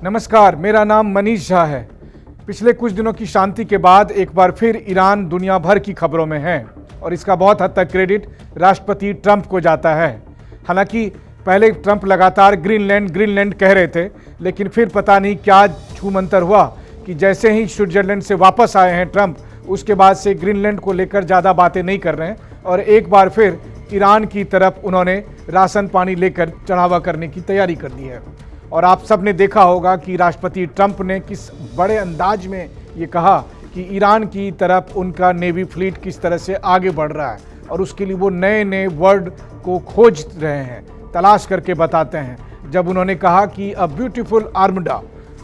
नमस्कार, मेरा नाम मनीष झा है। पिछले कुछ दिनों की शांति के बाद एक बार फिर ईरान दुनिया भर की खबरों में है और इसका बहुत हद तक क्रेडिट राष्ट्रपति ट्रंप को जाता है। हालांकि पहले ट्रंप लगातार ग्रीनलैंड कह रहे थे, लेकिन फिर पता नहीं क्या छूमंतर हुआ कि जैसे ही स्विट्जरलैंड से वापस आए हैं ट्रंप, उसके बाद से ग्रीनलैंड को लेकर ज़्यादा बातें नहीं कर रहे हैं और एक बार फिर ईरान की तरफ उन्होंने राशन पानी लेकर चढ़ावा करने की तैयारी कर दी है। और आप सब ने देखा होगा कि राष्ट्रपति ट्रंप ने किस बड़े अंदाज में ये कहा कि ईरान की तरफ उनका नेवी फ्लीट किस तरह से आगे बढ़ रहा है और उसके लिए वो नए नए वर्ड को खोज रहे हैं, तलाश करके बताते हैं। जब उन्होंने कहा कि अ ब्यूटीफुल आर्मडा,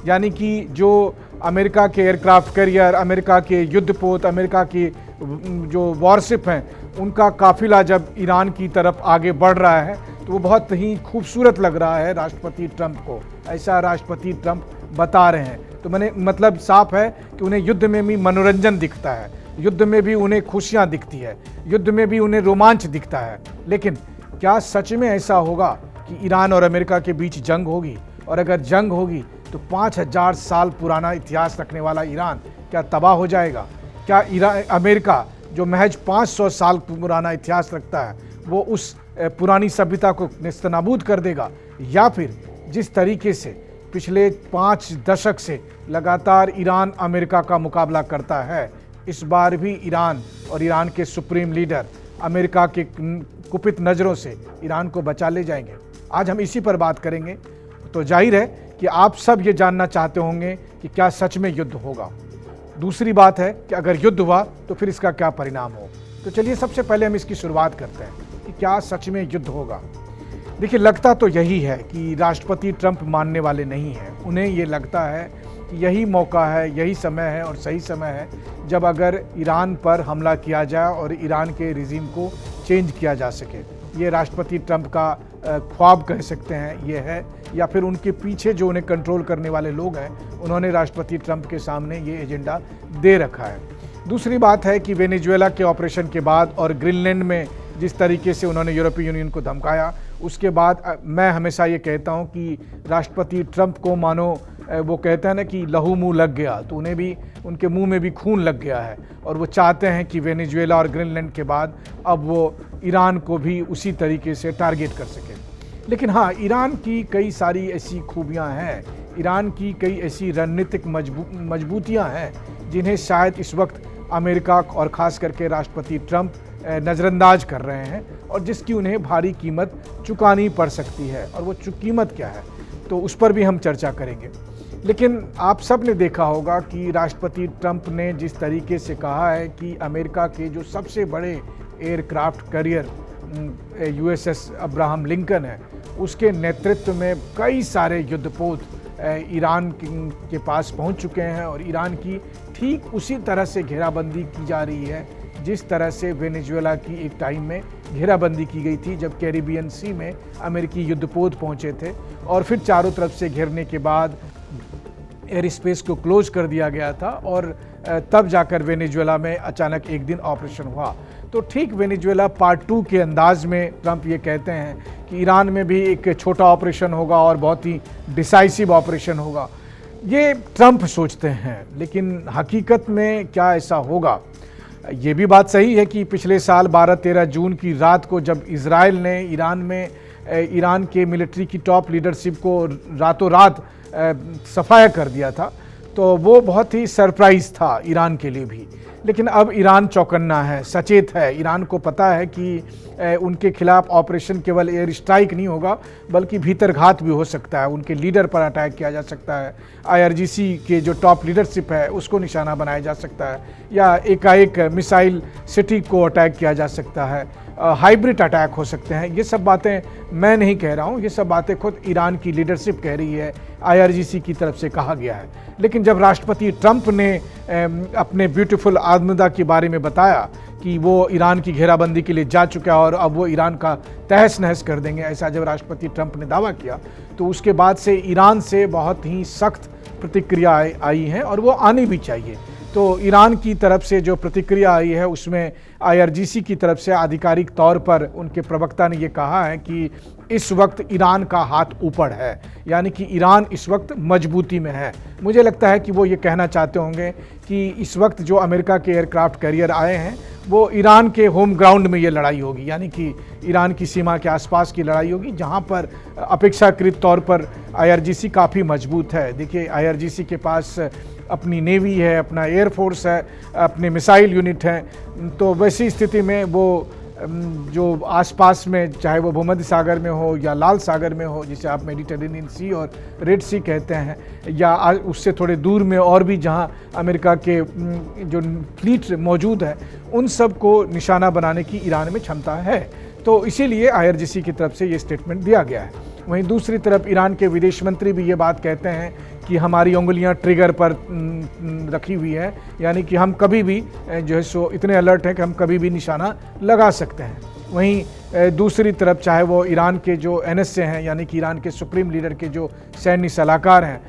यानी कि जो अमेरिका के एयरक्राफ्ट कैरियर, अमेरिका के युद्धपोत, अमेरिका की जो वॉरशिप हैं, उनका काफिला जब ईरान की तरफ आगे बढ़ रहा है तो वो बहुत ही खूबसूरत लग रहा है राष्ट्रपति ट्रंप को, ऐसा राष्ट्रपति ट्रंप बता रहे हैं। तो मैंने मतलब साफ है कि उन्हें युद्ध में भी मनोरंजन दिखता है, युद्ध में भी उन्हें खुशियां दिखती है, युद्ध में भी उन्हें रोमांच दिखता है। लेकिन क्या सच में ऐसा होगा कि ईरान और अमेरिका के बीच जंग होगी? और अगर जंग होगी तो 5000 साल पुराना इतिहास रखने वाला ईरान क्या तबाह हो जाएगा? क्या अमेरिका जो महज 500 साल पुराना इतिहास रखता है वो उस पुरानी सभ्यता को नेस्तनाबूद कर देगा? या फिर जिस तरीके से पिछले 5 दशक से लगातार ईरान अमेरिका का मुकाबला करता है, इस बार भी ईरान और ईरान के सुप्रीम लीडर अमेरिका के कुपित नज़रों से ईरान को बचा ले जाएंगे? आज हम इसी पर बात करेंगे। तो जाहिर है कि आप सब ये जानना चाहते होंगे कि क्या सच में युद्ध होगा। दूसरी बात है कि अगर युद्ध हुआ तो फिर इसका क्या परिणाम हो। तो चलिए सबसे पहले हम इसकी शुरुआत करते हैं कि क्या सच में युद्ध होगा। देखिए, लगता तो यही है कि राष्ट्रपति ट्रंप मानने वाले नहीं हैं। उन्हें ये लगता है कि यही मौका है, यही समय है और सही समय है जब अगर ईरान पर हमला किया जाए और ईरान के रिजीम को चेंज किया जा सके। ये राष्ट्रपति ट्रंप का ख्वाब कह सकते हैं ये है, या फिर उनके पीछे जो उन्हें कंट्रोल करने वाले लोग हैं उन्होंने राष्ट्रपति ट्रंप के सामने ये एजेंडा दे रखा है। दूसरी बात है कि वेनेजुएला के ऑपरेशन के बाद और ग्रीनलैंड में जिस तरीके से उन्होंने यूरोपीय यूनियन को धमकाया, उसके बाद मैं हमेशा ये कहता हूँ कि राष्ट्रपति ट्रंप को मानो वो कहते हैं ना कि लहू मुँह लग गया, तो उन्हें भी उनके मुंह में भी खून लग गया है और वो चाहते हैं कि वेनेजुएला और ग्रीनलैंड के बाद अब वो ईरान को भी उसी तरीके से टारगेट कर सके। लेकिन हाँ, ईरान की कई सारी ऐसी खूबियाँ हैं, ईरान की कई ऐसी रणनीतिक मजबूतियाँ हैं जिन्हें शायद इस वक्त अमेरिका और ख़ास करके राष्ट्रपति ट्रंप नज़रअंदाज कर रहे हैं और जिसकी उन्हें भारी कीमत चुकानी पड़ सकती है। और वो कीमत क्या है तो उस पर भी हम चर्चा करेंगे। लेकिन आप सब ने देखा होगा कि राष्ट्रपति ट्रंप ने जिस तरीके से कहा है कि अमेरिका के जो सबसे बड़े aircraft carrier USS Abraham Lincoln है, उसके नेतृत्व में कई सारे युद्धपोत ईरान के पास पहुंच चुके हैं और ईरान की ठीक उसी तरह से घेराबंदी की जा रही है जिस तरह से वेनेजुएला की एक टाइम में घेराबंदी की गई थी, जब कैरिबियन सी में अमेरिकी युद्धपोत पहुंचे थे और फिर चारों तरफ से घेरने के बाद एयर स्पेस को क्लोज कर दिया गया था और तब जाकर वेनेजुएला में अचानक एक दिन ऑपरेशन हुआ। तो ठीक वेनेजुएला पार्ट 2 के अंदाज में ट्रंप ये कहते हैं कि ईरान में भी एक छोटा ऑपरेशन होगा और बहुत ही डिसाइसिव ऑपरेशन होगा। ये ट्रंप सोचते हैं, लेकिन हकीकत में क्या ऐसा होगा? ये भी बात सही है कि पिछले साल 12-13 जून की रात को जब इजराइल ने ईरान के मिलिट्री की टॉप लीडरशिप को रातों रात सफाया कर दिया था, तो वो बहुत ही सरप्राइज़ था ईरान के लिए भी। लेकिन अब ईरान चौकन्ना है, सचेत है। ईरान को पता है कि उनके खिलाफ ऑपरेशन केवल एयर स्ट्राइक नहीं होगा बल्कि भीतरघात भी हो सकता है, उनके लीडर पर अटैक किया जा सकता है, IRGC के जो टॉप लीडरशिप है उसको निशाना बनाया जा सकता है, या एकाएक मिसाइल सिटी को अटैक किया जा सकता है, हाइब्रिड अटैक हो सकते हैं। ये सब बातें मैं नहीं कह रहा हूँ, ये सब बातें खुद ईरान की लीडरशिप कह रही है, IRGC की तरफ से कहा गया है। लेकिन जब राष्ट्रपति ट्रंप ने अपने ब्यूटीफुल आर्मदा के बारे में बताया कि वो ईरान की घेराबंदी के लिए जा चुका है और अब वो ईरान का तहस नहस कर देंगे, ऐसा जब राष्ट्रपति ट्रंप ने दावा किया, तो उसके बाद से ईरान से बहुत ही सख्त प्रतिक्रिया आई हैं और वो आनी भी चाहिए। तो ईरान की तरफ से जो प्रतिक्रिया आई है उसमें IRGC की तरफ से आधिकारिक तौर पर उनके प्रवक्ता ने ये कहा है कि इस वक्त ईरान का हाथ ऊपर है, यानी कि ईरान इस वक्त मजबूती में है। मुझे लगता है कि वो ये कहना चाहते होंगे कि इस वक्त जो अमेरिका के एयरक्राफ्ट कैरियर आए हैं वो ईरान के होम ग्राउंड में ये लड़ाई होगी, यानी कि ईरान की सीमा के आसपास की लड़ाई होगी, जहां पर अपेक्षाकृत तौर पर IRGC काफ़ी मजबूत है। देखिए, IRGC के पास अपनी नेवी है, अपना एयरफोर्स है, अपने मिसाइल यूनिट हैं। तो वैसी स्थिति में वो जो आसपास में, चाहे वो भूमध्य सागर में हो या लाल सागर में हो, जिसे आप मेडिटेरेनियन सी और रेड सी कहते हैं, या उससे थोड़े दूर में और भी जहां अमेरिका के जो फ्लीट मौजूद है, उन सब को निशाना बनाने की ईरान में क्षमता है। तो इसीलिए IRGC की तरफ से ये स्टेटमेंट दिया गया है। वहीं दूसरी तरफ ईरान के विदेश मंत्री भी ये बात कहते हैं कि हमारी उंगलियां ट्रिगर पर रखी हुई है, यानी कि हम कभी भी जो है सो इतने अलर्ट हैं कि हम कभी भी निशाना लगा सकते हैं। वहीं दूसरी तरफ चाहे वो ईरान के जो NSA हैं, यानी कि ईरान के सुप्रीम लीडर के जो सैन्य सलाहकार हैं,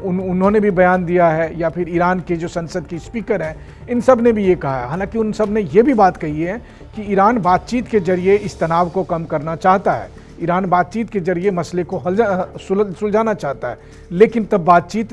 उन्होंने भी बयान दिया है, या फिर ईरान के जो संसद के स्पीकर हैं, इन सब ने भी ये कहा है। हालांकि उन सब ने ये भी बात कही है कि ईरान बातचीत के जरिए इस तनाव को कम करना चाहता है, ईरान बातचीत के जरिए मसले को सुलझाना चाहता है, लेकिन तब बातचीत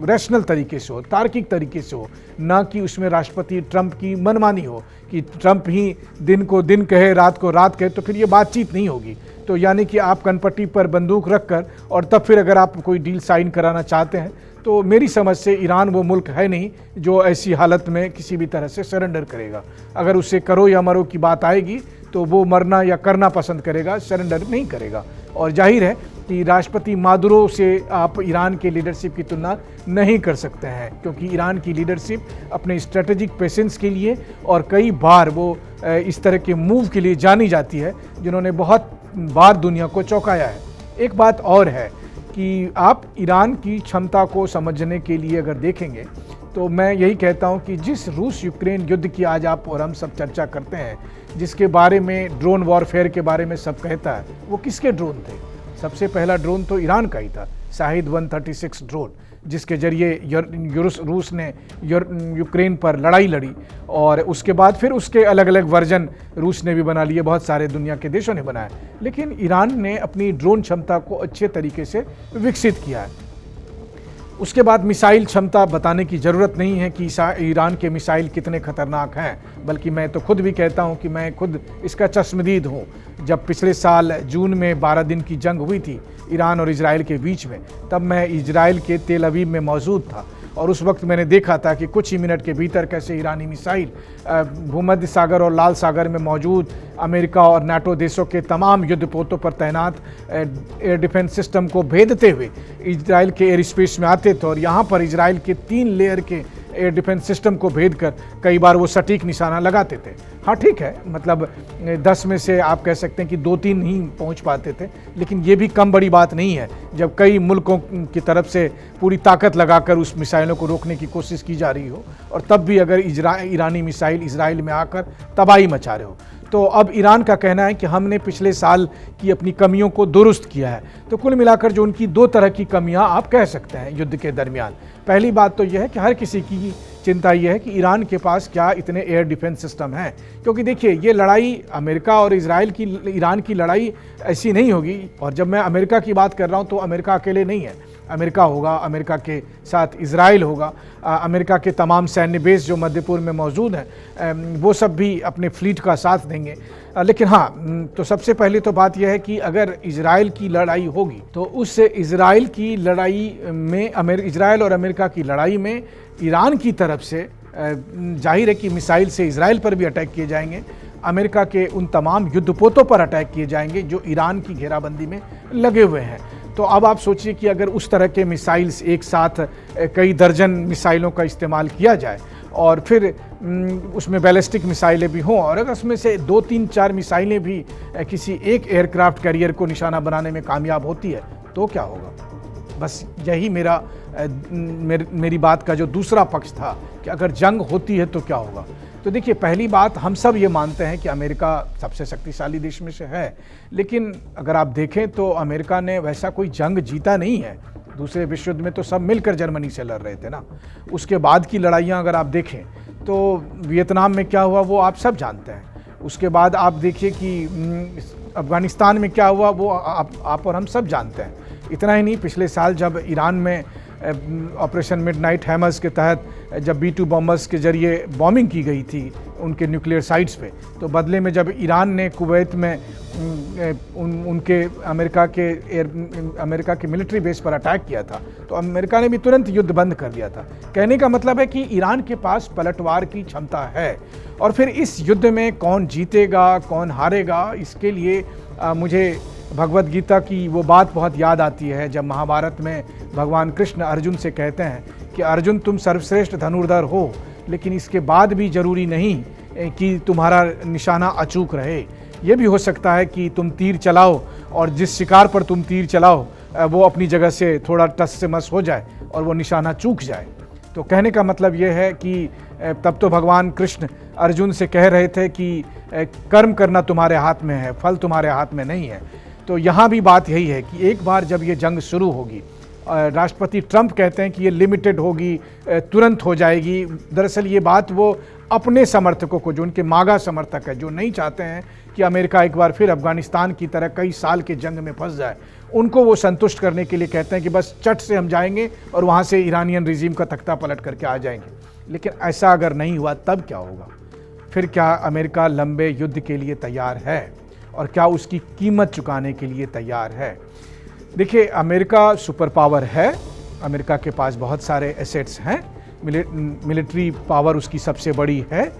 रैशनल तरीके से हो, तार्किक तरीके से हो, ना कि उसमें राष्ट्रपति ट्रंप की मनमानी हो कि ट्रंप ही दिन को दिन कहे, रात को रात कहे, तो फिर ये बातचीत नहीं होगी। तो यानी कि आप कनपट्टी पर बंदूक रखकर और तब फिर अगर आप कोई डील साइन कराना चाहते हैं, तो मेरी समझ से ईरान वो मुल्क है नहीं जो ऐसी हालत में किसी भी तरह से सरेंडर करेगा। अगर उससे करो या मरो की बात आएगी तो वो मरना या करना पसंद करेगा, सरेंडर नहीं करेगा। और जाहिर है कि राष्ट्रपति मादुरो से आप ईरान के लीडरशिप की तुलना नहीं कर सकते हैं, क्योंकि ईरान की लीडरशिप अपने स्ट्रेटेजिक पेशेंस के लिए और कई बार वो इस तरह के मूव के लिए जानी जाती है, जिन्होंने बहुत बार दुनिया को चौंकाया है। एक बात और है कि आप ईरान की क्षमता को समझने के लिए अगर देखेंगे तो मैं यही कहता हूं कि जिस रूस यूक्रेन युद्ध की आज आप और हम सब चर्चा करते हैं, जिसके बारे में ड्रोन वॉरफेयर के बारे में सब कहता है, वो किसके ड्रोन थे? सबसे पहला ड्रोन तो ईरान का ही था, शाहिद 136 ड्रोन, जिसके जरिए रूस ने यूक्रेन पर लड़ाई लड़ी। और उसके बाद फिर उसके अलग अलग वर्जन रूस ने भी बना लिए, बहुत सारे दुनिया के देशों ने बनाए, लेकिन ईरान ने अपनी ड्रोन क्षमता को अच्छे तरीके से विकसित किया है। उसके बाद मिसाइल क्षमता बताने की ज़रूरत नहीं है कि ईरान के मिसाइल कितने खतरनाक हैं, बल्कि मैं तो खुद भी कहता हूं कि मैं खुद इसका चश्मदीद हूं। जब पिछले साल जून में 12 दिन की जंग हुई थी ईरान और इजराइल के बीच में, तब मैं इजराइल के तेल अवीव में मौजूद था, और उस वक्त मैंने देखा था कि कुछ ही मिनट के भीतर कैसे ईरानी मिसाइल भूमध्य सागर और लाल सागर में मौजूद अमेरिका और नाटो देशों के तमाम युद्धपोतों पर तैनात एयर डिफेंस सिस्टम को भेदते हुए इजराइल के एयर स्पेस में आते थे, और यहाँ पर इजराइल के 3 लेयर के एयर डिफेंस सिस्टम को भेद कर कई बार वो सटीक निशाना लगाते थे। हाँ ठीक है, मतलब 10 में से आप कह सकते हैं कि 2-3 ही पहुंच पाते थे, लेकिन ये भी कम बड़ी बात नहीं है जब कई मुल्कों की तरफ से पूरी ताकत लगाकर उस मिसाइलों को रोकने की कोशिश की जा रही हो, और तब भी अगर ईरानी मिसाइल इजराइल में आकर तबाही मचा रहे हो। तो अब ईरान का कहना है कि हमने पिछले साल की अपनी कमियों को दुरुस्त किया है। तो कुल मिलाकर जो उनकी 2 तरह की कमियां आप कह सकते हैं युद्ध के दरमियान। पहली बात तो यह है कि हर किसी की चिंता यह है कि ईरान के पास क्या इतने एयर डिफेंस सिस्टम हैं, क्योंकि देखिए ये लड़ाई अमेरिका और ईरान की लड़ाई ऐसी नहीं होगी। और जब मैं अमेरिका की बात कर रहा हूँ तो अमेरिका अकेले नहीं है, अमेरिका होगा, अमेरिका के साथ इजराइल होगा, अमेरिका के तमाम सैन्य बेस जो मध्य पूर्व में मौजूद हैं वो सब भी अपने फ्लीट का साथ देंगे। लेकिन हाँ, तो सबसे पहले तो बात यह है कि अगर इजराइल की लड़ाई होगी तो उससे इजराइल की लड़ाई में इजराइल और अमेरिका की लड़ाई में ईरान की तरफ से जाहिर है कि मिसाइल से इजराइल पर भी अटैक किए जाएंगे, अमेरिका के उन तमाम युद्धपोतों पर अटैक किए जाएंगे जो ईरान की घेराबंदी में लगे हुए हैं। तो अब आप सोचिए कि अगर उस तरह के मिसाइल्स एक साथ कई दर्जन मिसाइलों का इस्तेमाल किया जाए और फिर उसमें बैलिस्टिक मिसाइलें भी हों, और अगर उसमें से 2, 3, 4 मिसाइलें भी किसी एक एयरक्राफ्ट कैरियर को निशाना बनाने में कामयाब होती है तो क्या होगा? बस यही मेरी बात का जो दूसरा पक्ष था कि अगर जंग होती है तो क्या होगा। तो देखिए, पहली बात, हम सब ये मानते हैं कि अमेरिका सबसे शक्तिशाली देश में से है, लेकिन अगर आप देखें तो अमेरिका ने वैसा कोई जंग जीता नहीं है। दूसरे विश्व युद्ध में तो सब मिलकर जर्मनी से लड़ रहे थे ना। उसके बाद की लड़ाइयाँ अगर आप देखें तो वियतनाम में क्या हुआ वो आप सब जानते हैं। उसके बाद आप देखिए कि अफ़गानिस्तान में क्या हुआ वो आप और हम सब जानते हैं। इतना ही नहीं, पिछले साल जब ईरान में ऑपरेशन मिडनाइट हैमर्स के तहत जब B-2 बॉम्बर्स के ज़रिए बॉम्बिंग की गई थी उनके न्यूक्लियर साइट्स पे, तो बदले में जब ईरान ने कुवैत में उनके अमेरिका के मिलिट्री बेस पर अटैक किया था, तो अमेरिका ने भी तुरंत युद्ध बंद कर दिया था। कहने का मतलब है कि ईरान के पास पलटवार की क्षमता है। और फिर इस युद्ध में कौन जीतेगा कौन हारेगा, इसके लिए मुझे भगवत गीता की वो बात बहुत याद आती है जब महाभारत में भगवान कृष्ण अर्जुन से कहते हैं कि अर्जुन तुम सर्वश्रेष्ठ धनुर्धर हो, लेकिन इसके बाद भी जरूरी नहीं कि तुम्हारा निशाना अचूक रहे। ये भी हो सकता है कि तुम तीर चलाओ और जिस शिकार पर तुम तीर चलाओ वो अपनी जगह से थोड़ा टस से मस हो जाए और वो निशाना चूक जाए। तो कहने का मतलब ये है कि तब तो भगवान कृष्ण अर्जुन से कह रहे थे कि कर्म करना तुम्हारे हाथ में है, फल तुम्हारे हाथ में नहीं है। तो यहाँ भी बात यही है कि एक बार जब ये जंग शुरू होगी, राष्ट्रपति ट्रंप कहते हैं कि ये लिमिटेड होगी, तुरंत हो जाएगी। दरअसल ये बात वो अपने समर्थकों को, जो उनके मागा समर्थक है, जो नहीं चाहते हैं कि अमेरिका एक बार फिर अफगानिस्तान की तरह कई साल के जंग में फंस जाए, उनको वो संतुष्ट करने के लिए कहते हैं कि बस चट से हम जाएंगे और वहाँ से ईरानियन रिजीम का तख्ता पलट करके आ जाएंगे। लेकिन ऐसा अगर नहीं हुआ तब क्या होगा? फिर क्या अमेरिका लंबे युद्ध के लिए तैयार है और क्या उसकी कीमत चुकाने के लिए तैयार है? देखिए, अमेरिका सुपर पावर है, अमेरिका के पास बहुत सारे एसेट्स हैं, मिलिट्री पावर उसकी सबसे बड़ी है।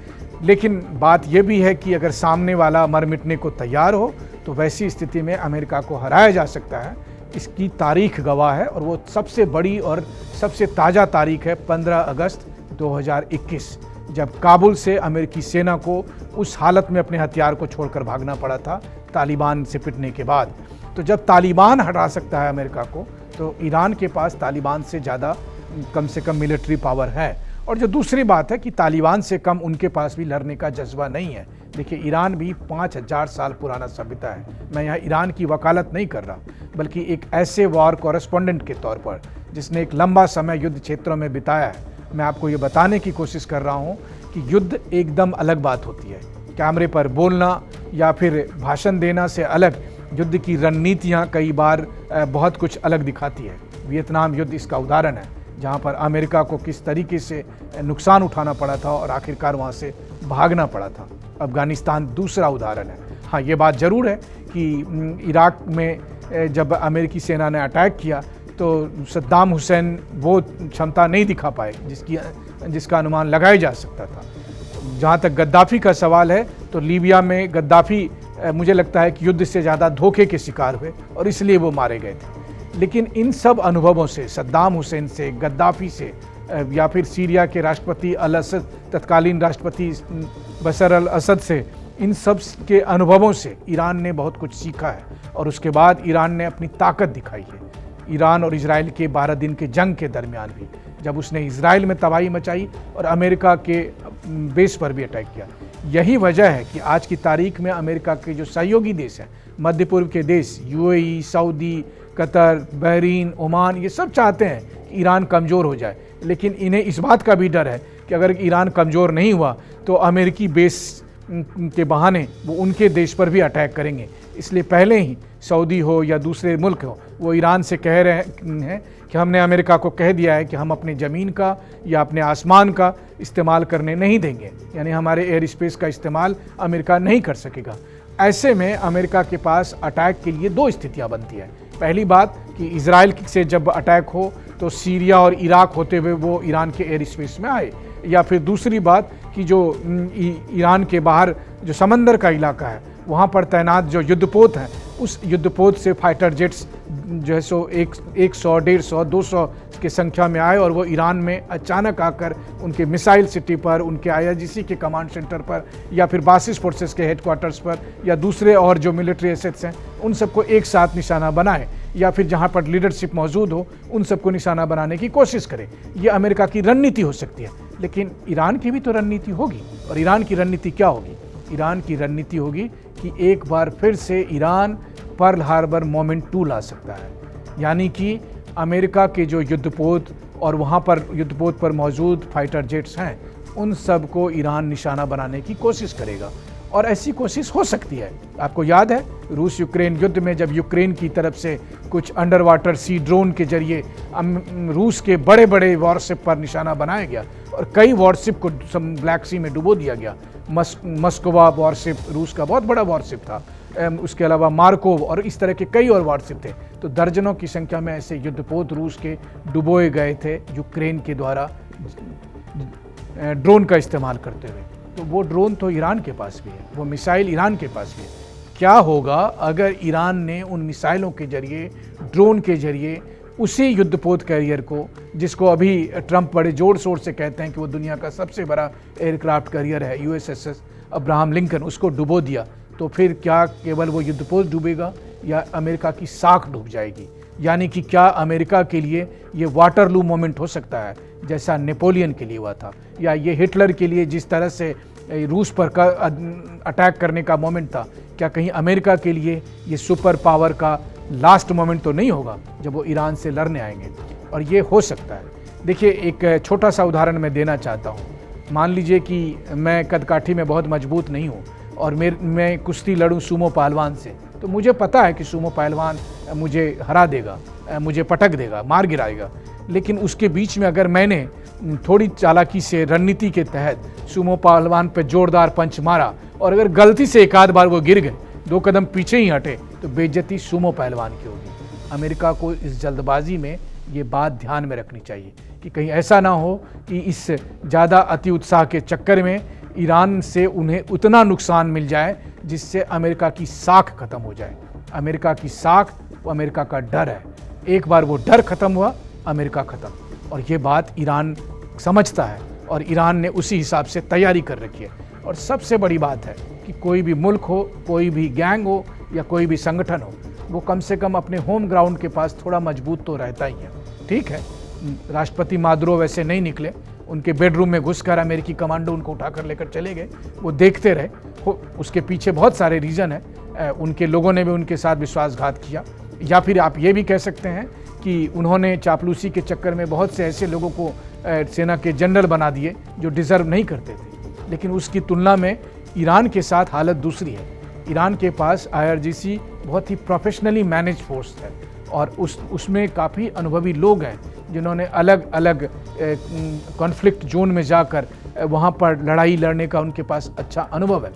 लेकिन बात यह भी है कि अगर सामने वाला मर मिटने को तैयार हो तो वैसी स्थिति में अमेरिका को हराया जा सकता है। इसकी तारीख गवाह है और वो सबसे बड़ी और सबसे ताज़ा तारीख है 15 अगस्त 2021, जब काबुल से अमेरिकी सेना को उस हालत में अपने हथियार को छोड़कर भागना पड़ा था तालिबान से पिटने के बाद। तो जब तालिबान हटा सकता है अमेरिका को, तो ईरान के पास तालिबान से ज़्यादा कम से कम मिलिट्री पावर है। और जो दूसरी बात है कि तालिबान से कम उनके पास भी लड़ने का जज्बा नहीं है। देखिए, ईरान भी 5000 साल पुराना सभ्यता है। मैं यहाँ ईरान की वकालत नहीं कर रहा, बल्कि एक ऐसे वॉर कॉरेस्पॉन्डेंट के तौर पर जिसने एक लंबा समय युद्ध क्षेत्रों में बिताया है, मैं आपको ये बताने की कोशिश कर रहा हूँ कि युद्ध एकदम अलग बात होती है। कैमरे पर बोलना या फिर भाषण देना से अलग युद्ध की रणनीतियाँ कई बार बहुत कुछ अलग दिखाती है। वियतनाम युद्ध इसका उदाहरण है, जहाँ पर अमेरिका को किस तरीके से नुकसान उठाना पड़ा था और आखिरकार वहाँ से भागना पड़ा था। अफगानिस्तान दूसरा उदाहरण है। हाँ, ये बात ज़रूर है कि इराक में जब अमेरिकी सेना ने अटैक किया तो सद्दाम हुसैन वो क्षमता नहीं दिखा पाए जिसका अनुमान लगाया जा सकता था। जहाँ तक गद्दाफ़ी का सवाल है, तो लीबिया में गद्दाफ़ी मुझे लगता है कि युद्ध से ज़्यादा धोखे के शिकार हुए और इसलिए वो मारे गए थे। लेकिन इन सब अनुभवों से, सद्दाम हुसैन से, गद्दाफ़ी से, या फिर सीरिया के राष्ट्रपति अल असद, तत्कालीन राष्ट्रपति बशर अल असद से, इन सब के अनुभवों से ईरान ने बहुत कुछ सीखा है और उसके बाद ईरान ने अपनी ताकत दिखाई है। ईरान और इजराइल के 12 दिन के जंग के दरमियान भी, जब उसने इजराइल में तबाही मचाई और अमेरिका के बेस पर भी अटैक किया। यही वजह है कि आज की तारीख में अमेरिका के जो सहयोगी देश हैं, मध्य पूर्व के देश, UAE, Saudi, Qatar, Bahrain, Oman, ये सब चाहते हैं कि ईरान कमज़ोर हो जाए। लेकिन इन्हें इस बात का भी डर है कि अगर ईरान कमज़ोर नहीं हुआ तो अमेरिकी बेस के बहाने वो उनके देश पर भी अटैक करेंगे। इसलिए पहले ही सऊदी हो या दूसरे मुल्क हो, वो ईरान से कह रहे हैं कि हमने अमेरिका को कह दिया है कि हम अपने ज़मीन का या अपने आसमान का इस्तेमाल करने नहीं देंगे, यानी हमारे एयर स्पेस का इस्तेमाल अमेरिका नहीं कर सकेगा। ऐसे में अमेरिका के पास अटैक के लिए दो स्थितियां बनती हैं। पहली बात कि इजराइल से जब अटैक हो तो सीरिया और इराक होते हुए वो ईरान के एयर स्पेस में आए, या फिर दूसरी बात कि जो ईरान के बाहर जो समंदर का इलाका है वहाँ पर तैनात जो युद्धपोत हैं, उस युद्धपोत से फाइटर जेट्स जो है सो 100, 150, 200 के संख्या में आए और वो ईरान में अचानक आकर उनके मिसाइल सिटी पर, उनके IRGC के कमांड सेंटर पर, या फिर बासिस फोर्सेस के हेडक्वार्टर्स पर, या दूसरे और जो मिलिट्री एसेट्स हैं उन सबको एक साथ निशाना बनाए, या फिर जहाँ पर लीडरशिप मौजूद हो उन सबको निशाना बनाने की कोशिश करे। ये अमेरिका की रणनीति हो सकती है। लेकिन ईरान की भी तो रणनीति होगी, और ईरान की रणनीति क्या होगी? ईरान की रणनीति होगी कि एक बार फिर से ईरान पर्ल हार्बर मोमेंट 2 ला सकता है, यानी कि अमेरिका के जो युद्धपोत और वहाँ पर युद्धपोत पर मौजूद फाइटर जेट्स हैं उन सब को ईरान निशाना बनाने की कोशिश करेगा। और ऐसी कोशिश हो सकती है। आपको याद है रूस यूक्रेन युद्ध में जब यूक्रेन की तरफ से कुछ अंडर वाटर सी ड्रोन के जरिए रूस के बड़े बड़े वॉरशिप पर निशाना बनाया गया और कई वॉरशिप को ब्लैक सी में डुबो दिया गया। मस्कोवा वॉरशिप रूस का बहुत बड़ा वॉरशिप था, उसके अलावा मार्कोव और इस तरह के कई और वॉरशिप थे। तो दर्जनों की संख्या में ऐसे युद्धपोत रूस के डुबोए गए थे यूक्रेन के द्वारा ड्रोन का इस्तेमाल करते हुए। तो वो ड्रोन तो ईरान के पास भी है, वो मिसाइल ईरान के पास भी है। क्या होगा अगर ईरान ने उन मिसाइलों के जरिए, ड्रोन के जरिए उसी युद्धपोत कैरियर को, जिसको अभी ट्रंप बड़े जोर शोर से कहते हैं कि वो दुनिया का सबसे बड़ा एयरक्राफ्ट कैरियर है, यूएसएस अब्राहम लिंकन, उसको डुबो दिया, तो फिर क्या केवल वो युद्धपोत डूबेगा या अमेरिका की साख डूब जाएगी? यानी कि क्या अमेरिका के लिए ये वाटरलू मोमेंट हो सकता है जैसा नेपोलियन के लिए हुआ था, या ये हिटलर के लिए जिस तरह से रूस पर अटैक करने का मोमेंट था, क्या कहीं अमेरिका के लिए ये सुपर पावर का लास्ट मोमेंट तो नहीं होगा जब वो ईरान से लड़ने आएंगे? और ये हो सकता है। देखिए, एक छोटा सा उदाहरण मैं देना चाहता हूँ। मान लीजिए कि मैं कदकाठी में बहुत मजबूत नहीं हूँ और मैं कुश्ती लड़ूँ सूमो पहलवान से, तो मुझे पता है कि सूमो पहलवान मुझे हरा देगा, मुझे पटक देगा, मार गिराएगा। लेकिन उसके बीच में अगर मैंने थोड़ी चालाकी से रणनीति के तहत सूमो पहलवान पे जोरदार पंच मारा और अगर गलती से एक आध बार वो गिर गए, 2 कदम पीछे ही हटे, तो बेइज्जती सूमो पहलवान की होगी। अमेरिका को इस जल्दबाजी में ये बात ध्यान में रखनी चाहिए कि कहीं ऐसा ना हो कि इस ज़्यादा अति उत्साह के चक्कर में ईरान से उन्हें उतना नुकसान मिल जाए जिससे अमेरिका की साख खत्म हो जाए। अमेरिका की साख वो अमेरिका का डर है। एक बार वो डर खत्म हुआ, अमेरिका खत्म। और ये बात ईरान समझता है और ईरान ने उसी हिसाब से तैयारी कर रखी है। और सबसे बड़ी बात है कि कोई भी मुल्क हो, कोई भी गैंग हो या कोई भी संगठन हो, वो कम से कम अपने होम ग्राउंड के पास थोड़ा मजबूत तो रहता ही है। ठीक है, राष्ट्रपति मादुरो वैसे नहीं निकले, उनके बेडरूम में घुसकर अमेरिकी कमांडो उनको उठाकर लेकर चले गए, वो देखते रहे। उसके पीछे बहुत सारे रीज़न है, उनके लोगों ने भी उनके साथ विश्वासघात किया। या फिर आप ये भी कह सकते हैं कि उन्होंने चापलूसी के चक्कर में बहुत से ऐसे लोगों को सेना के जनरल बना दिए जो डिज़र्व नहीं करते थे। लेकिन उसकी तुलना में ईरान के साथ हालत दूसरी है। ईरान के पास IRGC बहुत ही प्रोफेशनली मैनेज फोर्स है और उसमें काफ़ी अनुभवी लोग हैं जिन्होंने अलग अलग कॉन्फ्लिक्ट जोन में जाकर वहाँ पर लड़ाई लड़ने का उनके पास अच्छा अनुभव है।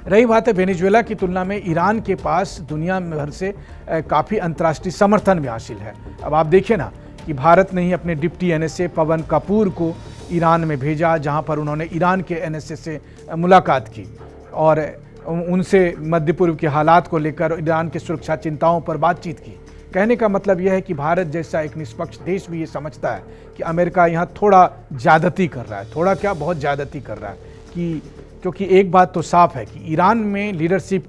रही बात है वेनेजुएला की तुलना में ईरान के पास दुनिया भर से काफ़ी अंतर्राष्ट्रीय समर्थन भी हासिल है। अब आप देखिए ना कि भारत ने ही अपने डिप्टी NSA पवन कपूर को ईरान में भेजा, जहाँ पर उन्होंने ईरान के NSA से मुलाकात की और उनसे मध्य पूर्व के हालात को लेकर ईरान की सुरक्षा चिंताओं पर बातचीत की। कहने का मतलब यह है कि भारत जैसा एक निष्पक्ष देश भी ये समझता है कि अमेरिका यहाँ थोड़ा ज़्यादती कर रहा है, थोड़ा क्या बहुत ज़्यादती कर रहा है। क्योंकि एक बात तो साफ है कि ईरान में लीडरशिप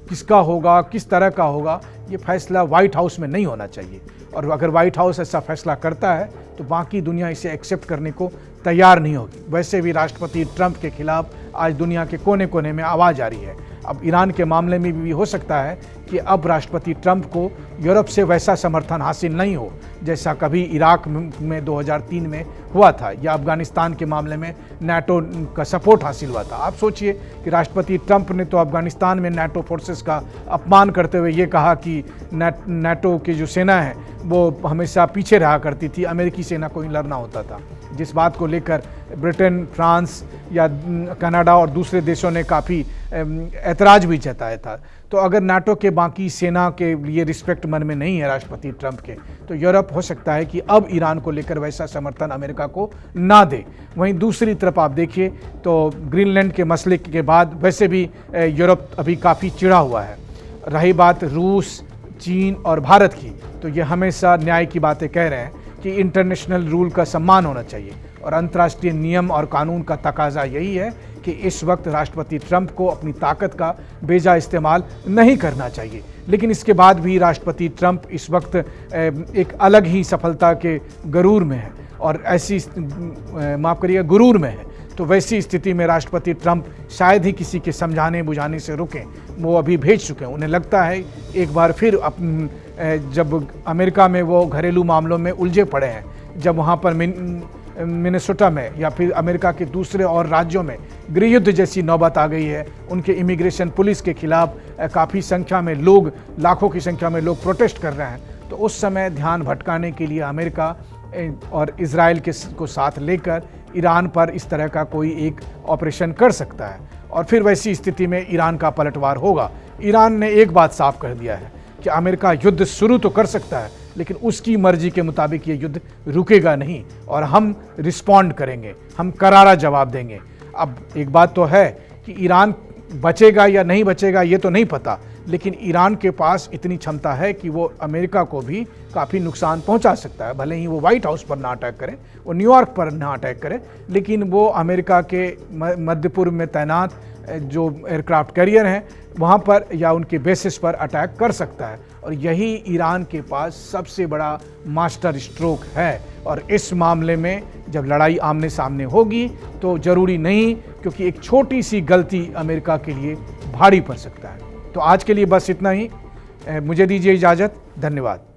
किसका होगा, किस तरह का होगा, ये फैसला व्हाइट हाउस में नहीं होना चाहिए। और अगर व्हाइट हाउस ऐसा फैसला करता है तो बाकी दुनिया इसे एक्सेप्ट करने को तैयार नहीं होगी। वैसे भी राष्ट्रपति ट्रंप के खिलाफ आज दुनिया के कोने कोने में आवाज़ आ रही है। अब ईरान के मामले में भी हो सकता है कि अब राष्ट्रपति ट्रंप को यूरोप से वैसा समर्थन हासिल नहीं हो जैसा कभी इराक में 2003 में हुआ था या अफगानिस्तान के मामले में नाटो का सपोर्ट हासिल हुआ था। आप सोचिए कि राष्ट्रपति ट्रंप ने तो अफगानिस्तान में नाटो फोर्सेस का अपमान करते हुए ये कहा कि नाटो की जो सेना है वो हमेशा पीछे रहा करती थी, अमेरिकी सेना को ही लड़ना होता था, जिस बात को लेकर ब्रिटेन, फ्रांस या कनाडा और दूसरे देशों ने काफ़ी ऐतराज़ भी जताया था। तो अगर नाटो के बाकी सेना के लिए रिस्पेक्ट मन में नहीं है राष्ट्रपति ट्रंप के, तो यूरोप हो सकता है कि अब ईरान को लेकर वैसा समर्थन अमेरिका को ना दे। वहीं दूसरी तरफ आप देखिए तो ग्रीनलैंड के मसले के बाद वैसे भी यूरोप अभी काफ़ी चिढ़ा हुआ है। रही बात रूस, चीन और भारत की, तो ये हमेशा न्याय की बातें कह रहे हैं कि इंटरनेशनल रूल का सम्मान होना चाहिए और अंतर्राष्ट्रीय नियम और कानून का तकाजा यही है कि इस वक्त राष्ट्रपति ट्रंप को अपनी ताकत का बेजा इस्तेमाल नहीं करना चाहिए। लेकिन इसके बाद भी राष्ट्रपति ट्रंप इस वक्त एक अलग ही सफलता के गरूर में है और ऐसी माफ़ करिएगा गुरूर में है। तो वैसी स्थिति में राष्ट्रपति ट्रंप शायद ही किसी के समझाने बुझाने से रुकें। वो अभी भेज चुके हैं। उन्हें लगता है एक बार फिर जब अमेरिका में वो घरेलू मामलों में उलझे पड़े हैं, जब वहाँ पर मिनेसोटा में या फिर अमेरिका के दूसरे और राज्यों में गृह युद्ध जैसी नौबत आ गई है, उनके इमिग्रेशन पुलिस के खिलाफ काफ़ी संख्या में लोग, लाखों की संख्या में लोग प्रोटेस्ट कर रहे हैं, तो उस समय ध्यान भटकाने के लिए अमेरिका और इजराइल को साथ लेकर ईरान पर इस तरह का कोई एक ऑपरेशन कर सकता है और फिर वैसी स्थिति में ईरान का पलटवार होगा। ईरान ने एक बात साफ कर दिया है कि अमेरिका युद्ध शुरू तो कर सकता है, लेकिन उसकी मर्जी के मुताबिक ये युद्ध रुकेगा नहीं और हम रिस्पॉन्ड करेंगे, हम करारा जवाब देंगे। अब एक बात तो है कि ईरान बचेगा या नहीं बचेगा ये तो नहीं पता, लेकिन ईरान के पास इतनी क्षमता है कि वो अमेरिका को भी काफ़ी नुकसान पहुंचा सकता है। भले ही वो व्हाइट हाउस पर ना अटैक करे, वो न्यूयॉर्क पर ना अटैक करे, लेकिन वो अमेरिका के मध्य पूर्व में तैनात जो एयरक्राफ्ट कैरियर हैं वहाँ पर या उनके बेसिस पर अटैक कर सकता है। और यही ईरान के पास सबसे बड़ा मास्टर स्ट्रोक है। और इस मामले में जब लड़ाई आमने सामने होगी तो ज़रूरी नहीं, क्योंकि एक छोटी सी गलती अमेरिका के लिए भारी पड़ सकता है। तो आज के लिए बस इतना ही। मुझे दीजिए इजाज़त। धन्यवाद।